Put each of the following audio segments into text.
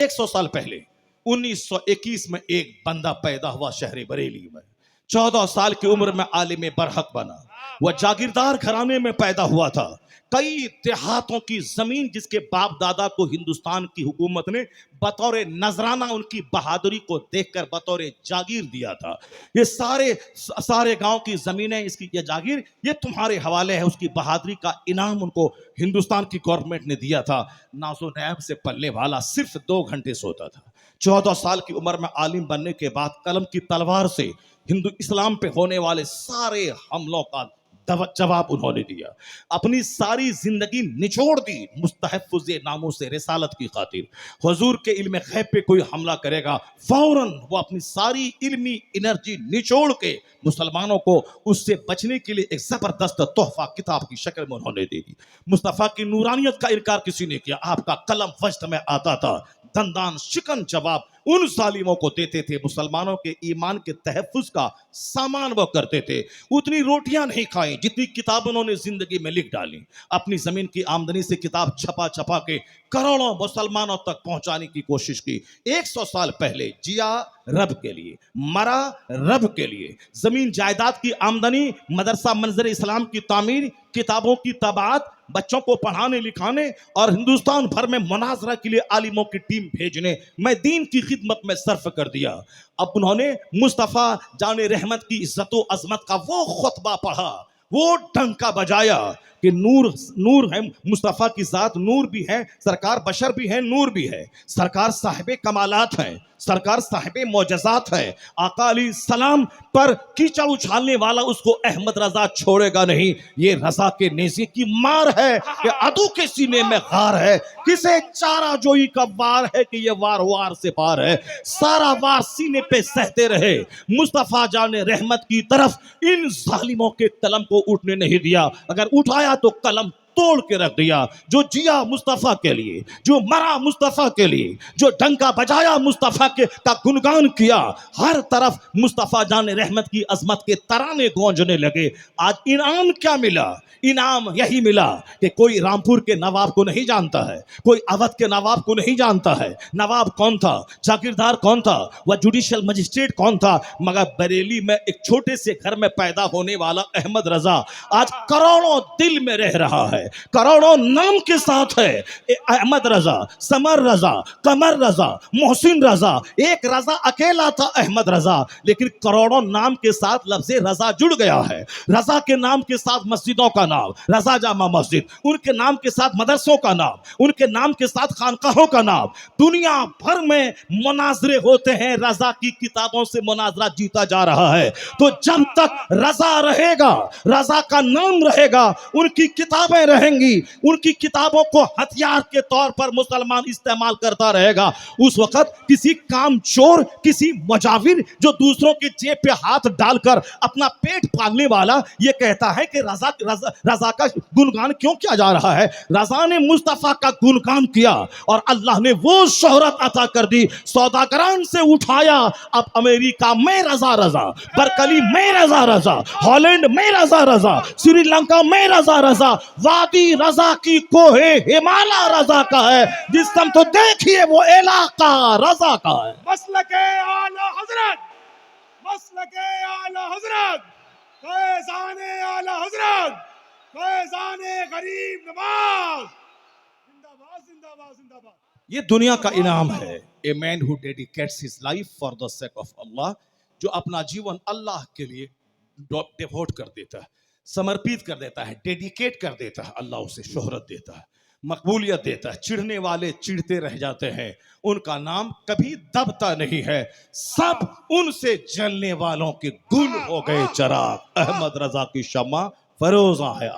100 साल पहले 1921 में एक बंदा पैदा हुआ शहर बरेली में। 14 साल की उम्र में आलिम बरहक बना। वह जागीरदार घराने में पैदा हुआ था। कई देहातों की जमीन जिसके बाप दादा को हिंदुस्तान की हुकूमत ने बतौर नजराना उनकी बहादुरी को देखकर बतौर जागीर दिया था। ये सारे गांव की जमीनें, इसकी ये जागीर ये तुम्हारे हवाले है। उसकी बहादुरी का इनाम उनको हिंदुस्तान की गवर्नमेंट ने दिया था। नाज़ो नैब से पलने वाला सिर्फ 2 घंटे सोता था। 14 साल की उम्र में आलिम बनने के बाद कलम की तलवार से हिंदू इस्लाम पे होने वाले सारे हमलों का जवाब उन्होंने दिया। अपनी सारी जिंदगी निचोड़ दी मुस्तहफ़्फ़ुज़ नामों से रिसालत की खातिर। हुजूर के इल्म गैब पे कोई हमला करेगा, फौरन वो अपनी सारी इल्मी एनर्जी निचोड़ के मुसलमानों को उससे बचने के लिए एक जबरदस्त तोहफा किताब की शक्ल में उन्होंने दे दी। मुस्तफ़ा की नूरानियत का इनकार किसी ने किया, आपका कलम वजद में आता था। दंदान शिकन जवाब उन जालिमों को देते थे। मुसलमानों के ईमान के तहफ़्फ़ुज़ का सामान वो करते थे। उतनी रोटियां नहीं खाई जितनी किताब उन्होंने जिंदगी में लिख डाली। अपनी जमीन की आमदनी से किताब छपा छपा के करोड़ों मुसलमानों तक पहुंचाने की कोशिश की। 100 साल पहले जिया रब के लिए, मरा रब के लिए। जमीन जायदाद की आमदनी, मदरसा मंजर इस्लाम की तामीर, किताबों की तबात, बच्चों को पढ़ाने लिखाने और हिंदुस्तान भर में मुनाजरा के लिए आलिमों की टीम भेजने मैं दीन की खिदमत में सर्फ कर दिया। अब उन्होंने मुस्तफ़ा जाने रहमत की इज्जत व अजमत का वो खुतबा पढ़ा, वो डंका बजाया कि नूर है मुस्तफ़ा की ज़ात, नूर भी है सरकार, बशर भी है, नूर भी है सरकार, साहिबे कमालात है सरकार, साहिबे मौजज़ात है। आका अलैहि सलाम पर कीचड़ उछालने वाला उसको अहमद रजा छोड़ेगा नहीं। ये रजा के नेज़े की मार है कि अदू के सीने में गार है। किसे चारा जोई का वार है कि ये वार वार से पार है। सारा वार सीने पे सहते रहे। मुस्तफ़ा जाने रहमत की तरफ इन जालिमों के कलम को उठने नहीं दिया। अगर उठाया तो कलम तोड़ के रख दिया। जो जिया मुस्तफ़ा के लिए, जो मरा मुस्तफ़ा के लिए, जो डंका बजाया मुस्तफ़ा के का गुणगान किया, हर तरफ मुस्तफ़ा जाने रहमत की अजमत के तराने गूंजने लगे। आज इनाम क्या मिला? इनाम यही मिला कि कोई रामपुर के नवाब को नहीं जानता है, कोई अवध के नवाब को नहीं जानता है। नवाब कौन था, जागीरदार कौन था, वह जुडिशियल मजिस्ट्रेट कौन था, मगर बरेली में एक छोटे से घर में पैदा होने वाला अहमद रजा आज करोड़ों दिल में रह रहा है, करोड़ों नाम के साथ है। अहमद रजा, समर रजा, कमर रजा, मोहसिन रजा, एक रजा अकेला था अहमद रजा, लेकिन करोड़ों नाम के साथ लफ्ज़ रजा जुड़ गया है। रजा के नाम के साथ मस्जिदों का नाम, रजा जामा मस्जिद, उनके नाम के साथ मदरसों का नाम, उनके नाम के साथ खानकाहों का नाम। दुनिया भर में मुनाजरे होते हैं, रजा की किताबों से मुनाजरा जीता जा रहा है। तो जब तक रजा रहेगा, रजा का नाम रहेगा, उनकी किताबें रहेंगी, उनकी किताबों को हथियार के तौर पर मुसलमान इस्तेमाल करता रहेगा। उस वक्त किसी कामचोर, किसी मुजाविर जो दूसरों की जेब पे हाथ डालकर अपना पेट पालने वाला ये कहता है कि रजा का गुणगान क्यों किया जा रहा है। रजा ने मुस्तफ़ा का गुणगान किया और अल्लाह ने वो शोहरत अता कर दी। सौदागरान से उठाया, अब अमेरिका में रजा रजा, बरकली में रजा रजा, हॉलैंड में रजा रजा, श्रीलंका में रजा रजा, वादी रजा की कोहे हिमालय रजा का है। जिस समय तो देखिए वो इलाका रजा का है। मसलके आला हजरत, मसलके आला हजरत, फैज़ाने आला हजरत, फैज़ाने गरीब नवाज, जिंदाबाद जिंदाबाद जिंदाबाद। ये दुनिया का इनाम है। A man who dedicates his life for the sake of Allah, जो अपना जीवन अल्लाह के लिए डिवोट कर देता है, समर्पित कर देता है, डेडिकेट कर देता है, अल्लाह उसे शोहरत देता है, मकबूलियत देता है। चिढ़ने वाले चिढ़ते रह जाते हैं, उनका नाम कभी दबता नहीं है। सब उनसे जलने वालों के गुल हो गए चराग। अहमद रजा की शम्मा फरोजा है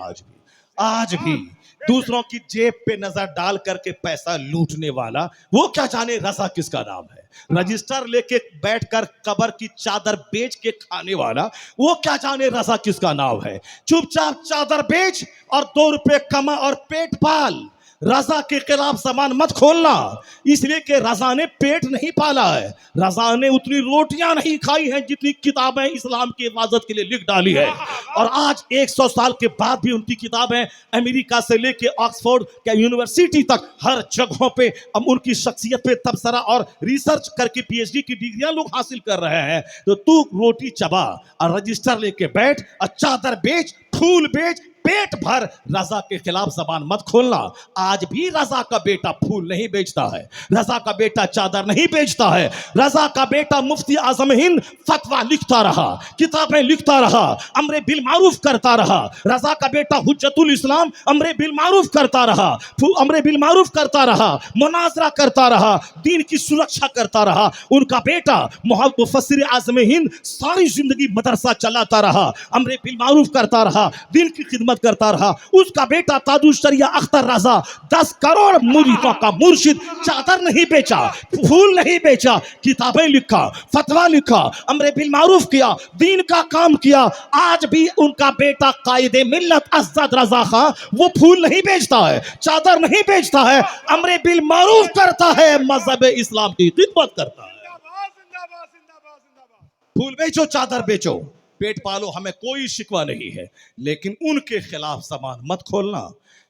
आज भी दूसरों की जेब पे नजर डाल करके पैसा लूटने वाला, वो क्या जाने रजा किसका नाम है। रजिस्टर लेके बैठकर कब्र की चादर बेच के खाने वाला, वो क्या जाने रजा किसका नाम है। चुपचाप चादर बेच और 2 रुपए कमा और पेट पाल। रजा के खिलाफ जबान मत खोलना, इसलिए कि रजा ने पेट नहीं पाला है, रजा ने उतनी रोटियां नहीं खाई हैं जितनी किताबें इस्लाम की हिफाजत के लिए लिख डाली है। और आज 100 साल के बाद भी उनकी किताबें अमेरिका से लेके ऑक्सफोर्ड के यूनिवर्सिटी तक हर जगहों पे अब उनकी शख्सियत पे तबसरा और रिसर्च करके पीएचडी की डिग्रियां लोग हासिल कर रहे हैं। तो तू रोटी चबा और रजिस्टर लेके बैठ और चादर बेच, फूल बेच, पेट भर, रजा के खिलाफ जबान मत खोलना। आज भी रजा का बेटा फूल नहीं बेचता है, रजा का बेटा चादर नहीं बेचता है, रजा का बेटा मुफ्ती आजम हिंद फतवा लिखता रहा, किताबें लिखता रहा, अमरे बिल मारूफ करता रहा। रजा का बेटा हुज्जतुल इस्लाम अमरे बिल मारूफ करता रहा, अमरे बिल मारूफ करता रहा, मुनाजरा करता रहा, दीन की सुरक्षा करता रहा। उनका बेटा मुफस्सिर आजम हिंद सारी जिंदगी मदरसा चलाता रहा, अमरे बिल मारूफ करता रहा, दीन की खिदमत करता रहा। उसका बेटा ताजुशरिया अख्तर रजा 10 करोड़ मुरीदों का मुर्शिद चादर नहीं बेचा, फूल नहीं बेचा, किताबें लिखा, फतवा लिखा, अमरे बिल मारूफ किया, दीन का काम किया। आज भी उनका बेटा कायदे मिल्लत असद रजा खां वो फूल नहीं बेचता है, चादर नहीं बेचता है, अमरे बिल मारूफ करता है, मजहब इस्लाम की खिदमत करता है। जिंदाबाद जिंदाबाद जिंदाबाद जिंदाबाद। फूल बेचो, चादर बेचो, पेट पालो, हमें कोई शिकवा नहीं है, लेकिन उनके खिलाफ जबान मत खोलना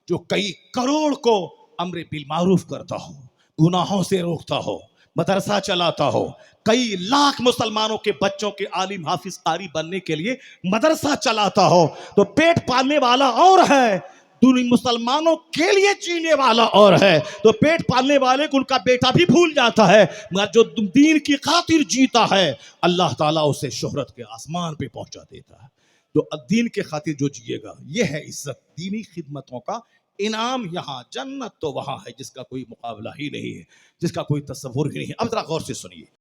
जो कई करोड़ को अमरे बिल मारूफ करता हो, गुनाहों से रोकता हो, मदरसा चलाता हो, कई लाख मुसलमानों के बच्चों के आलिम हाफिज कारी बनने के लिए मदरसा चलाता हो। तो पेट पालने वाला और है, दुनिया मुसलमानों के लिए जीने वाला और है। तो पेट पालने वाले को उनका बेटा भी भूल जाता है, मगर जो दीन की खातिर जीता है अल्लाह ताला उसे शोहरत के आसमान पे पहुंचा देता है। जो दीन के खातिर जो जिएगा, यह है इज्जत, दीनी खिदमतों का इनाम। यहाँ जन्नत तो वहां है जिसका कोई मुकाबला ही नहीं है, जिसका कोई तस्वुर ही नहीं है। अब जरा गौर से सुनिए।